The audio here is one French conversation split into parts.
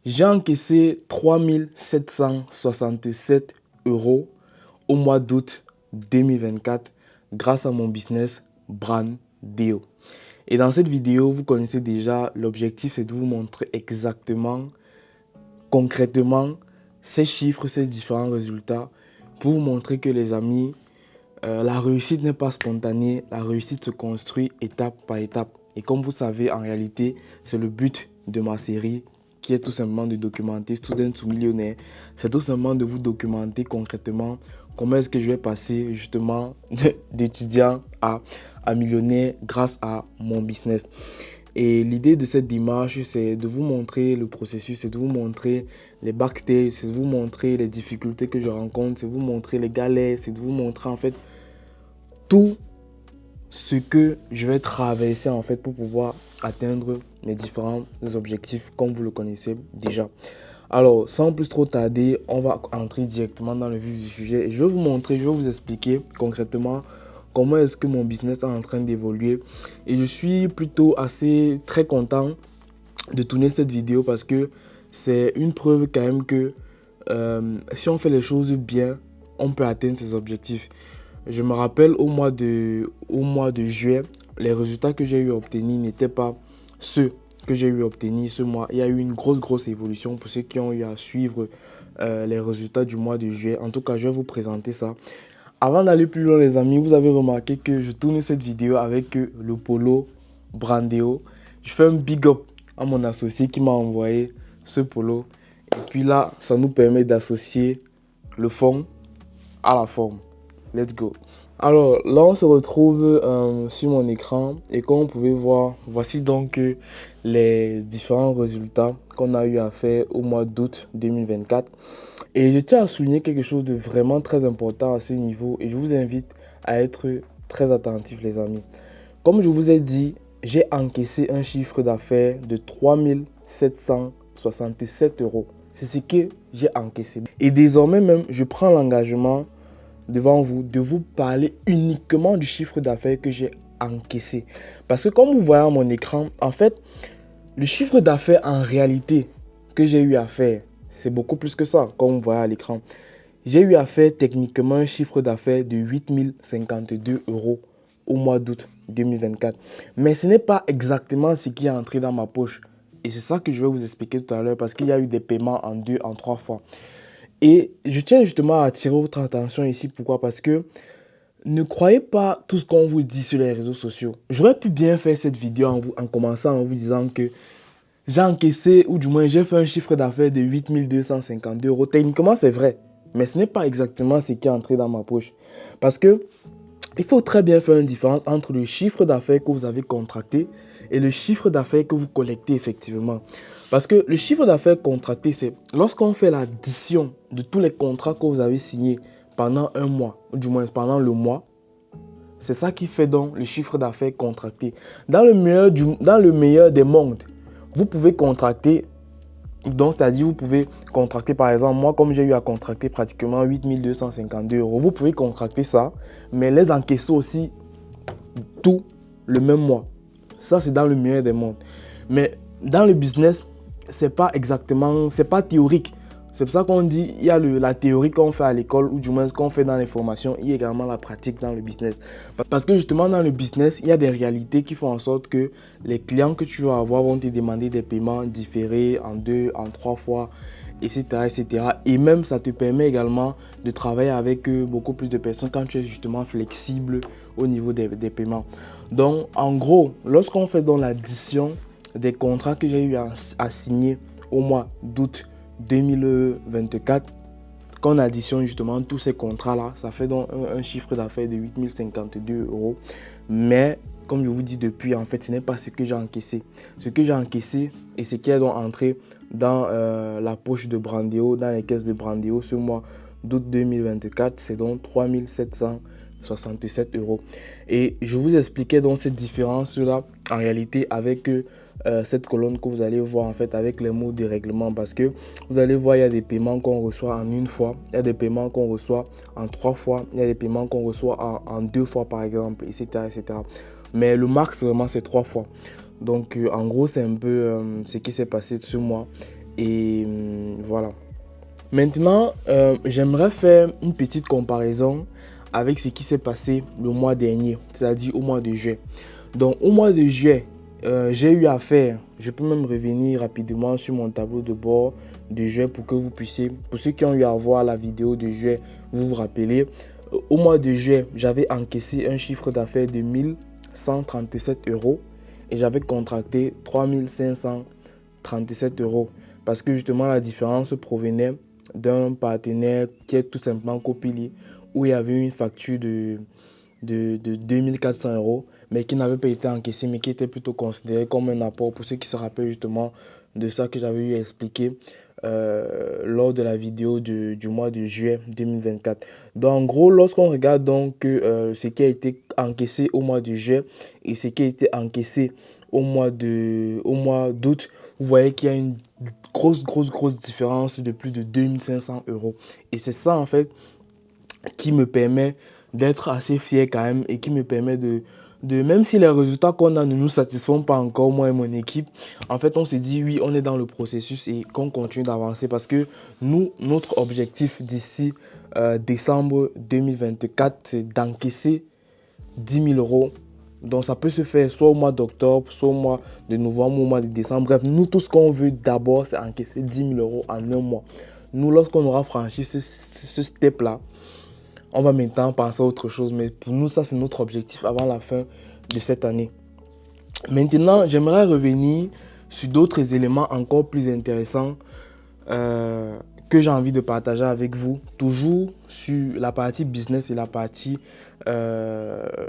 J'ai encaissé 3767 euros au mois d'août 2024 grâce à mon business Brandeo. Et dans cette vidéo, vous connaissez déjà, l'objectif c'est de vous montrer exactement, concrètement, ces chiffres, ces différents résultats pour vous montrer que les amis, la réussite n'est pas spontanée, la réussite se construit étape par étape. Et comme vous savez, en réalité, c'est le but de ma série qui est tout simplement de documenter Student to Millionnaire. C'est tout simplement de vous documenter concrètement comment est-ce que je vais passer justement d'étudiant à millionnaire grâce à mon business. Et l'idée de cette démarche, c'est de vous montrer le processus, c'est de vous montrer les backstage, c'est de vous montrer les difficultés que je rencontre, c'est de vous montrer les galères, c'est de vous montrer en fait tout ce que je vais traverser en fait pour pouvoir atteindre mes différents objectifs comme vous le connaissez déjà. Alors, sans plus trop tarder, on va entrer directement dans le vif du sujet. Et je vais vous montrer, je vais vous expliquer concrètement comment est-ce que mon business est en train d'évoluer. Et je suis plutôt très content de tourner cette vidéo parce que c'est une preuve quand même que si on fait les choses bien, on peut atteindre ses objectifs. Je me rappelle au mois de juillet, les résultats que j'ai eu à obtenir n'étaient pas ceux que j'ai eu à obtenir ce mois. Il y a eu une grosse évolution pour ceux qui ont eu à suivre les résultats du mois de juillet. En tout cas, je vais vous présenter ça. Avant d'aller plus loin les amis, vous avez remarqué que je tourne cette vidéo avec le polo Brandeo. Je fais un big up à mon associé qui m'a envoyé ce polo. Et puis là, ça nous permet d'associer le fond à la forme. Let's go. Alors là, on se retrouve sur mon écran et comme vous pouvez voir, voici donc les différents résultats qu'on a eu à faire au mois d'août 2024. Et je tiens à souligner quelque chose de vraiment très important à ce niveau et je vous invite à être très attentifs les amis. Comme je vous ai dit, j'ai encaissé un chiffre d'affaires de 3767 euros. C'est ce que j'ai encaissé. Et désormais même, je prends l'engagement devant vous de vous parler uniquement du chiffre d'affaires que j'ai encaissé. Parce que comme vous voyez à mon écran, en fait, le chiffre d'affaires en réalité que j'ai eu à faire, c'est beaucoup plus que ça, comme vous voyez à l'écran. J'ai eu à faire techniquement un chiffre d'affaires de 8052 euros au mois d'août 2024. Mais ce n'est pas exactement ce qui est entré dans ma poche. Et c'est ça que je vais vous expliquer tout à l'heure parce qu'il y a eu des paiements en 2, en 3 fois. Et je tiens justement à attirer votre attention ici. Pourquoi? Parce que ne croyez pas tout ce qu'on vous dit sur les réseaux sociaux. J'aurais pu bien faire cette vidéo en commençant en vous disant que j'ai encaissé, ou du moins j'ai fait un chiffre d'affaires de 8252 euros. Techniquement, c'est vrai. Mais ce n'est pas exactement ce qui est entré dans ma poche. Parce que il faut très bien faire une différence entre le chiffre d'affaires que vous avez contracté et le chiffre d'affaires que vous collectez effectivement. Parce que le chiffre d'affaires contracté, c'est lorsqu'on fait l'addition de tous les contrats que vous avez signés pendant un mois, ou du moins pendant le mois, c'est ça qui fait donc le chiffre d'affaires contracté. Dans le meilleur des mondes, vous pouvez contracter, donc c'est-à-dire vous pouvez contracter par exemple, moi comme j'ai eu à contracter pratiquement 8252 euros, vous pouvez contracter ça, mais les encaisser aussi tout le même mois. Ça c'est dans le meilleur des mondes. Mais dans le business, c'est pas théorique. C'est pour ça qu'on dit, il y a la théorie qu'on fait à l'école ou du moins ce qu'on fait dans les formations, il y a également la pratique dans le business. Parce que justement dans le business, il y a des réalités qui font en sorte que les clients que tu vas avoir vont te demander des paiements différés en 2, en 3 fois, etc., etc. Et même ça te permet également de travailler avec beaucoup plus de personnes quand tu es justement flexible au niveau des paiements. Donc en gros, lorsqu'on fait donc l'addition des contrats que j'ai eu à signer au mois d'août 2024, qu'on additionne justement tous ces contrats-là, ça fait donc un chiffre d'affaires de 8052 euros. Mais comme je vous dis depuis, en fait, ce n'est pas ce que j'ai encaissé. Ce que j'ai encaissé et ce qui est donc entré dans la poche de Brandeo, dans les caisses de Brandeo ce mois d'août 2024, c'est donc 3767 euros. Et je vous expliquais donc cette différence-là en réalité avec cette colonne que vous allez voir en fait avec les mots de règlement, parce que vous allez voir il y a des paiements qu'on reçoit en une fois, il y a des paiements qu'on reçoit en 3 fois, il y a des paiements qu'on reçoit en 2 fois par exemple, etc., etc. Mais le max vraiment c'est 3 fois. Donc en gros c'est un peu ce qui s'est passé ce mois. Et voilà. Maintenant, j'aimerais faire une petite comparaison avec ce qui s'est passé le mois dernier, c'est-à-dire au mois de juillet. Donc, au mois de juillet, j'ai eu à faire, je peux même revenir rapidement sur mon tableau de bord de juillet pour que vous puissiez, pour ceux qui ont eu à voir la vidéo de juillet, vous vous rappelez. Au mois de juillet, j'avais encaissé un chiffre d'affaires de 1137 euros et j'avais contracté 3537 euros parce que justement la différence provenait d'un partenaire qui est tout simplement Copili, où il y avait une facture de 2400 euros, mais qui n'avait pas été encaissée, mais qui était plutôt considéré comme un apport. Pour ceux qui se rappellent justement de ça que j'avais eu à expliquer lors de la vidéo du mois de juillet 2024. Donc en gros, lorsqu'on regarde donc ce qui a été encaissé au mois de juillet et ce qui a été encaissé au mois d'août, vous voyez qu'il y a une grosse différence de plus de 2500 euros. Et c'est ça en fait qui me permet d'être assez fier quand même et qui me permet même si les résultats qu'on a ne nous satisfont pas encore, moi et mon équipe, en fait on se dit oui, on est dans le processus et qu'on continue d'avancer parce que nous, notre objectif d'ici décembre 2024, c'est d'encaisser 10 000 euros. Donc ça peut se faire soit au mois d'octobre, soit au mois de novembre, au mois de décembre. Bref, nous, tout ce qu'on veut d'abord, c'est encaisser 10 000 euros en un mois. Nous, lorsqu'on aura franchi ce step-là, on va maintenant penser à autre chose. Mais pour nous, ça, c'est notre objectif avant la fin de cette année. Maintenant, j'aimerais revenir sur d'autres éléments encore plus intéressants que j'ai envie de partager avec vous. Toujours sur la partie business et la partie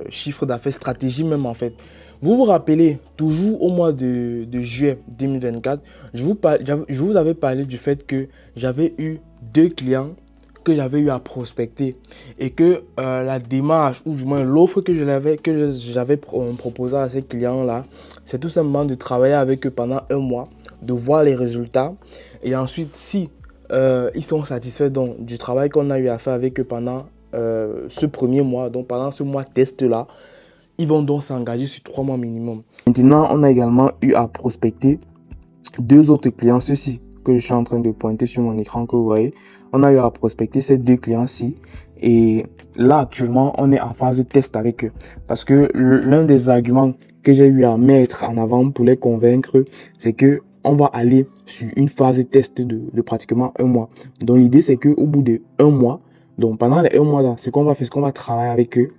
chiffre d'affaires, stratégie même en fait. Vous vous rappelez, toujours au mois de juillet 2024, je vous avais parlé du fait que j'avais eu 2 clients que j'avais eu à prospecter et que la démarche ou du moins l'offre que j'avais proposée à ces clients-là, c'est tout simplement de travailler avec eux pendant un mois, de voir les résultats et ensuite si ils sont satisfaits donc, du travail qu'on a eu à faire avec eux pendant ce premier mois, donc pendant ce mois test-là, ils vont donc s'engager sur 3 mois minimum. Maintenant, on a également eu à prospecter 2 autres clients, ceux-ci que je suis en train de pointer sur mon écran que vous voyez. On a eu à prospecter ces 2 clients-ci et là actuellement, on est en phase de test avec eux parce que l'un des arguments que j'ai eu à mettre en avant pour les convaincre, c'est que on va aller sur une phase de test de pratiquement un mois. Donc l'idée c'est qu'au bout de un mois, donc pendant les 1 mois là, ce qu'on va faire, c'est qu'on va travailler avec eux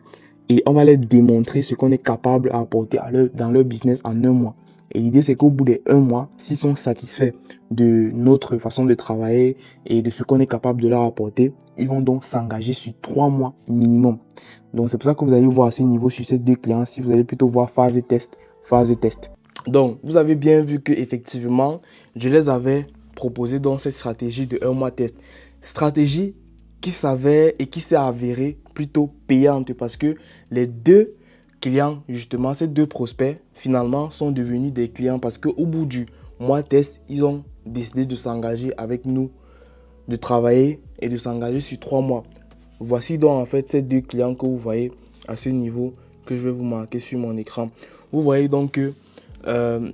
et on va leur démontrer ce qu'on est capable d'apporter dans leur business en un mois. Et l'idée, c'est qu'au bout de 1 mois, s'ils sont satisfaits de notre façon de travailler et de ce qu'on est capable de leur apporter, ils vont donc s'engager sur 3 mois minimum. Donc, c'est pour ça que vous allez voir à ce niveau sur ces 2 clients, si vous allez plutôt voir phase de test, phase de test. Donc, vous avez bien vu que effectivement, je les avais proposé dans cette stratégie de 1 mois test. Stratégie qui s'avère et qui s'est avérée plutôt payante parce que les 2 clients, justement, ces 2 prospects, finalement, sont devenus des clients parce qu'au bout du mois test, ils ont décidé de s'engager avec nous, de travailler et de s'engager sur 3 mois. Voici donc en fait ces 2 clients que vous voyez à ce niveau que je vais vous marquer sur mon écran. Vous voyez donc que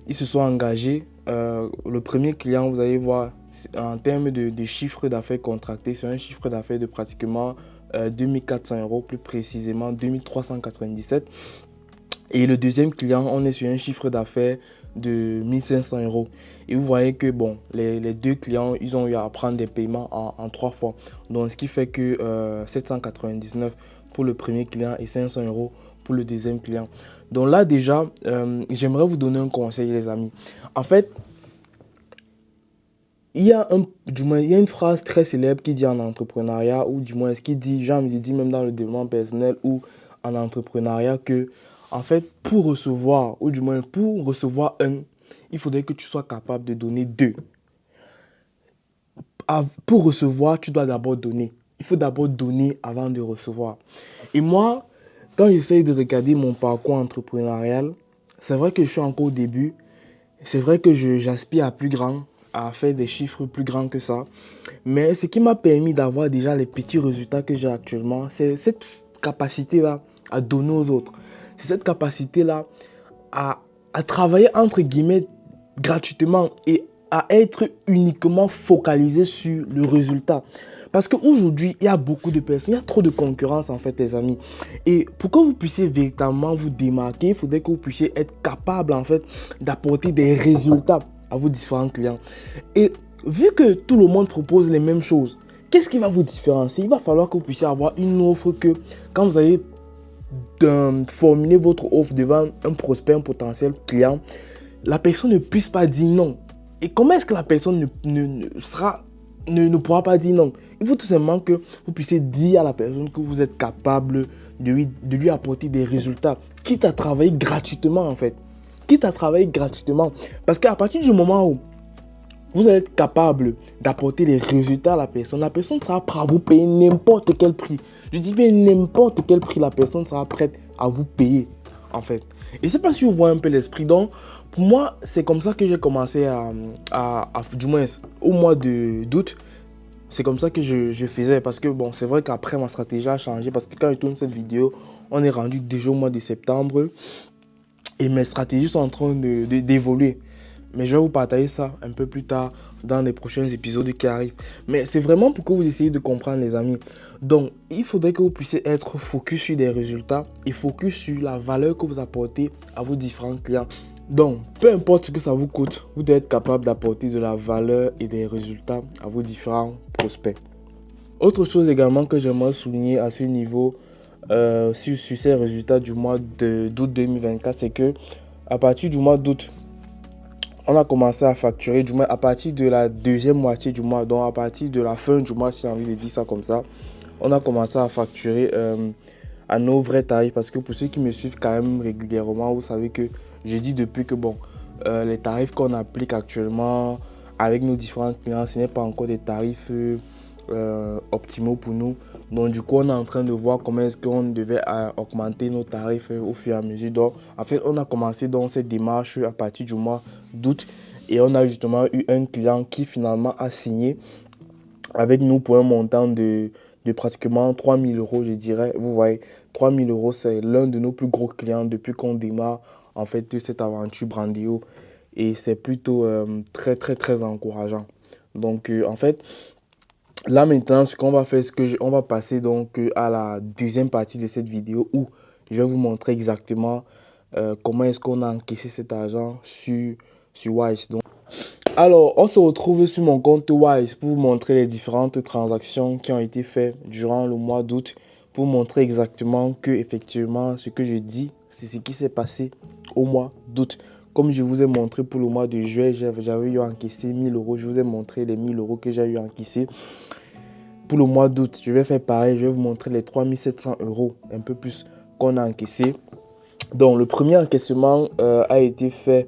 ils se sont engagés. Le premier client, vous allez voir, en termes de chiffre d'affaires contracté, c'est un chiffre d'affaires de pratiquement 2400 euros, plus précisément 2397. Et le deuxième client, on est sur un chiffre d'affaires de 1500 euros. Et vous voyez que bon, les 2 clients, ils ont eu à prendre des paiements en 3 fois. Donc, ce qui fait que 799 pour le premier client et 500 euros pour le deuxième client. Donc là, déjà, j'aimerais vous donner un conseil, les amis. En fait, il y a une phrase très célèbre qui dit en entrepreneuriat, ou du moins ce qui dit, j'ai envie de dire même dans le développement personnel ou en entrepreneuriat, que en fait, pour recevoir, ou du moins pour recevoir un, il faudrait que tu sois capable de donner 2. Pour recevoir, tu dois d'abord donner. Il faut d'abord donner avant de recevoir. Et moi, quand j'essaye de regarder mon parcours entrepreneurial, c'est vrai que je suis encore au début. C'est vrai que j'aspire à plus grand, à faire des chiffres plus grands que ça. Mais ce qui m'a permis d'avoir déjà les petits résultats que j'ai actuellement, c'est cette capacité-là à donner aux autres. C'est cette capacité-là à travailler entre guillemets gratuitement et à être uniquement focalisé sur le résultat. Parce qu'aujourd'hui, il y a beaucoup de personnes, il y a trop de concurrence en fait, les amis. Et pour que vous puissiez véritablement vous démarquer, il faudrait que vous puissiez être capable en fait d'apporter des résultats à vos différents clients. Et vu que tout le monde propose les mêmes choses, qu'est-ce qui va vous différencier? Il va falloir que vous puissiez avoir une offre que quand vous allez formuler votre offre devant un prospect, un potentiel client, la personne ne puisse pas dire non. Et comment est-ce que la personne ne pourra pas dire non? Il faut tout simplement que vous puissiez dire à la personne que vous êtes capable de lui apporter des résultats, quitte à travailler gratuitement en fait. Quitte à travailler gratuitement. Parce qu'à partir du moment où vous allez être capable d'apporter les résultats à la personne sera prête à vous payer n'importe quel prix. Je dis bien n'importe quel prix, la personne sera prête à vous payer en fait. Et c'est pas si vous voyez un peu l'esprit. Donc, pour moi, c'est comme ça que j'ai commencé du moins au mois d'août. C'est comme ça que je faisais. Parce que bon, c'est vrai qu'après, ma stratégie a changé. Parce que quand je tourne cette vidéo, on est rendu déjà au mois de septembre. Et mes stratégies sont en train d'évoluer. Mais je vais vous partager ça un peu plus tard dans les prochains épisodes qui arrivent. Mais c'est vraiment pour que vous essayiez de comprendre, les amis. Donc, il faudrait que vous puissiez être focus sur des résultats et focus sur la valeur que vous apportez à vos différents clients. Donc, peu importe ce que ça vous coûte, vous devez être capable d'apporter de la valeur et des résultats à vos différents prospects. Autre chose également que j'aimerais souligner à ce niveau, sur ces résultats du mois d'août 2024, c'est que à partir du mois d'août, on a commencé à facturer, du moins à partir de la deuxième moitié du mois, donc à partir de la fin du mois, si j'ai envie de dire ça comme ça, on a commencé à facturer à nos vrais tarifs. Parce que pour ceux qui me suivent quand même régulièrement, vous savez que j'ai dit depuis que bon, les tarifs qu'on applique actuellement avec nos différents clients, ce n'est pas encore des tarifs optimaux pour nous. Donc du coup, on est en train de voir comment est-ce qu'on devait augmenter nos tarifs au fur et à mesure. Donc en fait, on a commencé dans cette démarche à partir du mois d'août et on a justement eu un client qui finalement a signé avec nous pour un montant de pratiquement 3 000 euros, je dirais. Vous voyez, 3 000 euros, c'est l'un de nos plus gros clients depuis qu'on démarre en fait cette aventure Brandéo. Et c'est plutôt très très très encourageant. Donc en fait, là maintenant, ce qu'on va faire, c'est on va passer donc à la deuxième partie de cette vidéo où je vais vous montrer exactement comment est-ce qu'on a encaissé cet argent sur Wise. Donc, alors, on se retrouve sur mon compte Wise pour vous montrer les différentes transactions qui ont été faites durant le mois d'août, pour vous montrer exactement que effectivement ce que je dis, c'est ce qui s'est passé au mois d'août. Comme je vous ai montré pour le mois de juillet, j'avais eu encaissé 1 000 euros. Je vous ai montré les 1 000 euros que j'ai eu encaissé. Pour le mois d'août, je vais faire pareil. Je vais vous montrer les 3 700 euros, un peu plus, qu'on a encaissé. Donc, le premier encaissement a été fait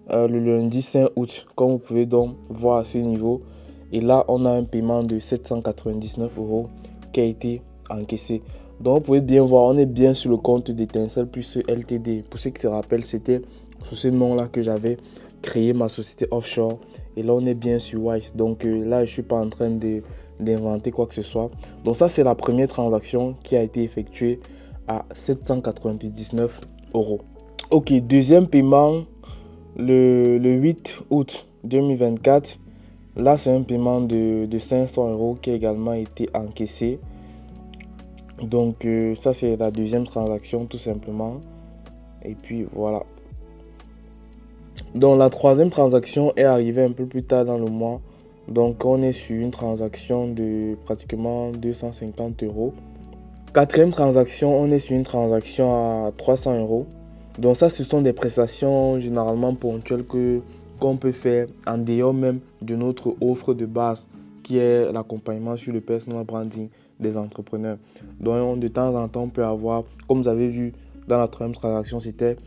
le lundi 5 août, comme vous pouvez donc voir à ce niveau. Et là, on a un paiement de 799 euros qui a été encaissé. Donc, vous pouvez bien voir, on est bien sur le compte d'Étincelle plus LTD. Pour ceux qui se rappellent, c'était sous ce nom-là que j'avais créé ma société offshore. Et là, on est bien sur Wise. Donc là, je ne suis pas en train d'inventer quoi que ce soit. Donc ça, c'est la première transaction qui a été effectuée à 799 euros. Ok, deuxième paiement, le 8 août 2024. Là, c'est un paiement de 500 euros qui a également été encaissé. Donc ça, c'est la deuxième transaction tout simplement. Et puis voilà. Donc la troisième transaction est arrivée un peu plus tard dans le mois. Donc on est sur une transaction de pratiquement 250 euros. Quatrième transaction, on est sur une transaction à 300 euros. Donc ça, ce sont des prestations généralement ponctuelles qu'on peut faire en dehors même de notre offre de base, qui est l'accompagnement sur le personal branding des entrepreneurs. Donc de temps en temps, on peut avoir, comme vous avez vu dans la troisième transaction, c'était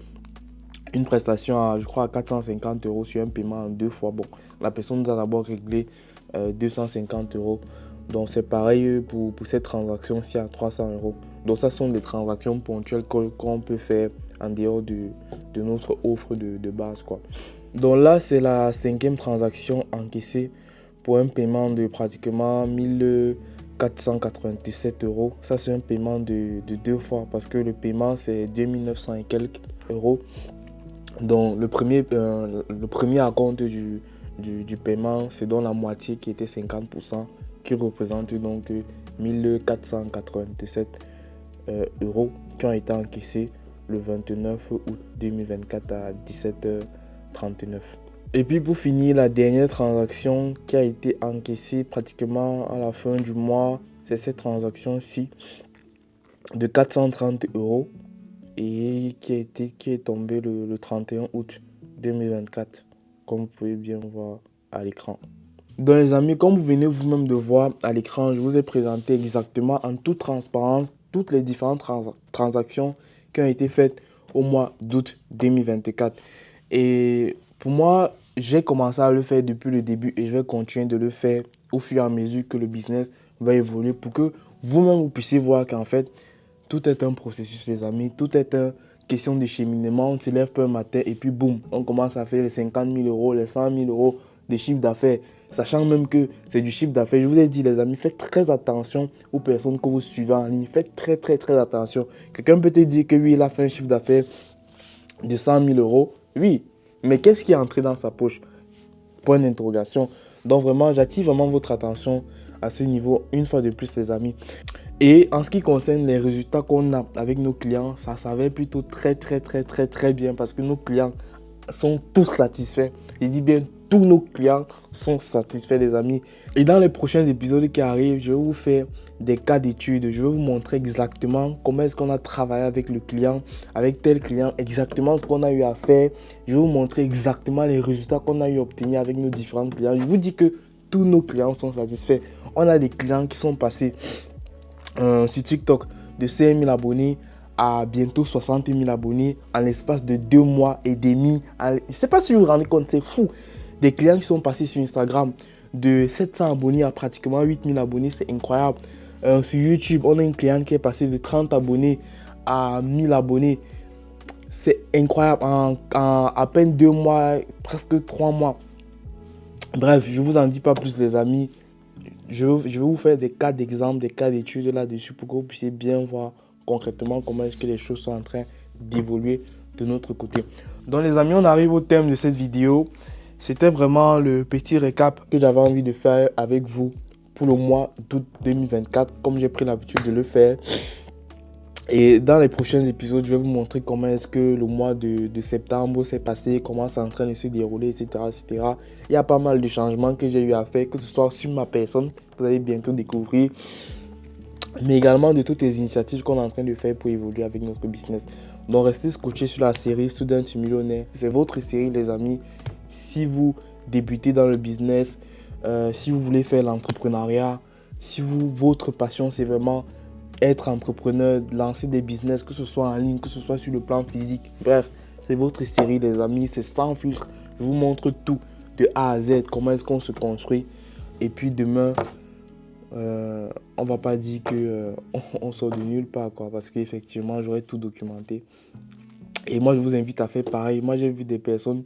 une prestation à, je crois, à 450 euros sur un paiement en 2 fois. Bon, la personne nous a d'abord réglé 250 euros. Donc c'est pareil pour cette transaction-ci à 300 euros. Donc ça sont des transactions ponctuelles qu'on peut faire en dehors de notre offre de base, quoi. Donc là, c'est la cinquième transaction encaissée pour un paiement de pratiquement 1497 euros. Ça, c'est un paiement de 2 fois parce que le paiement, c'est 2900 et quelques euros. Donc le premier acompte du du paiement, c'est donc la moitié qui était 50%, qui représente donc 1487 euros qui ont été encaissés le 29 août 2024 à 17h39. Et puis pour finir, la dernière transaction qui a été encaissée pratiquement à la fin du mois, c'est cette transaction-ci de 430 euros et qui est tombée le 31 août 2024, comme vous pouvez bien voir à l'écran. Donc les amis, comme vous venez vous-même de voir à l'écran, je vous ai présenté exactement en toute transparence toutes les différentes transactions qui ont été faites au mois d'août 2024. Et pour moi, j'ai commencé à le faire depuis le début et je vais continuer de le faire au fur et à mesure que le business va évoluer pour que vous-même vous puissiez voir qu'en fait, tout est un processus les amis, tout est une question de cheminement. On se lève un matin et puis boum, on commence à faire les 50 000 euros, les 100 000 euros de chiffre d'affaires, sachant même que c'est du chiffre d'affaires. Je vous ai dit les amis, faites très attention aux personnes que vous suivez en ligne, faites très attention. Quelqu'un peut te dire que oui, il a fait un chiffre d'affaires de 100 000 euros, oui, mais qu'est-ce qui est entré dans sa poche? Point d'interrogation. Donc vraiment, j'attire vraiment votre attention à ce niveau une fois de plus les amis. Et en ce qui concerne les résultats qu'on a avec nos clients, ça s'avère plutôt très bien parce que nos clients sont tous satisfaits. Je dis bien tous nos clients sont satisfaits les amis. Et dans les prochains épisodes qui arrivent, je vais vous faire des cas d'études. Je vais vous montrer exactement comment est-ce qu'on a travaillé avec le client, avec tel client, exactement ce qu'on a eu à faire. Je vais vous montrer exactement les résultats qu'on a eu à obtenir avec nos différents clients. Je vous dis que tous nos clients sont satisfaits. On a des clients qui sont passés sur TikTok de 5 000 abonnés à bientôt 60 000 abonnés en l'espace de 2 mois et demi. Je ne sais pas si vous vous rendez compte, c'est fou. Des clients qui sont passés sur Instagram de 700 abonnés à pratiquement 8 000 abonnés, c'est incroyable. Sur YouTube, on a une cliente qui est passée de 30 abonnés à 1000 abonnés. C'est incroyable. En à peine 2 mois, presque 3 mois. Bref, je ne vous en dis pas plus les amis. Je vais vous faire des cas d'exemple, des cas d'études là-dessus pour que vous puissiez bien voir concrètement comment est-ce que les choses sont en train d'évoluer de notre côté. Donc les amis, on arrive au thème de cette vidéo. C'était vraiment le petit récap que j'avais envie de faire avec vous pour le mois d'août 2024, comme j'ai pris l'habitude de le faire. Et dans les prochains épisodes, je vais vous montrer comment est-ce que le mois de septembre s'est passé, comment c'est en train de se dérouler, etc. Il y a pas mal de changements que j'ai eu à faire, que ce soit sur ma personne, vous allez bientôt découvrir, mais également de toutes les initiatives qu'on est en train de faire pour évoluer avec notre business. Donc restez scotchés sur la série Student to Millionaire. C'est votre série les amis. Si vous débutez dans le business, si vous voulez faire l'entrepreneuriat, si votre passion c'est vraiment être entrepreneur, lancer des business, que ce soit en ligne, que ce soit sur le plan physique. Bref, c'est votre série les amis, c'est sans filtre. Je vous montre tout de A à Z, comment est-ce qu'on se construit. Et puis demain, on va pas dire que on sort de nulle part, quoi, parce qu'effectivement, j'aurai tout documenté. Et moi, je vous invite à faire pareil. Moi, j'ai vu des personnes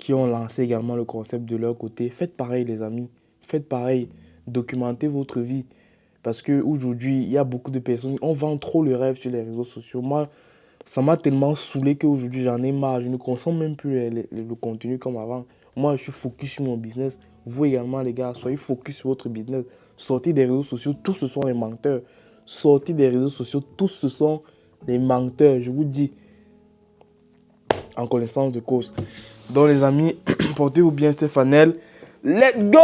qui ont lancé également le concept de leur côté. Faites pareil les amis, faites pareil. Documentez votre vie. Parce qu'aujourd'hui, il y a beaucoup de personnes, on vend trop le rêve sur les réseaux sociaux. Moi, ça m'a tellement saoulé qu'aujourd'hui, j'en ai marre. Je ne consomme même plus le contenu comme avant. Moi, je suis focus sur mon business. Vous également, les gars, soyez focus sur votre business. Sortez des réseaux sociaux, tous ce sont les menteurs. Sortez des réseaux sociaux, tous ce sont les menteurs. Je vous dis, en connaissance de cause. Donc, les amis, portez-vous bien, Stéphanel. Let's go!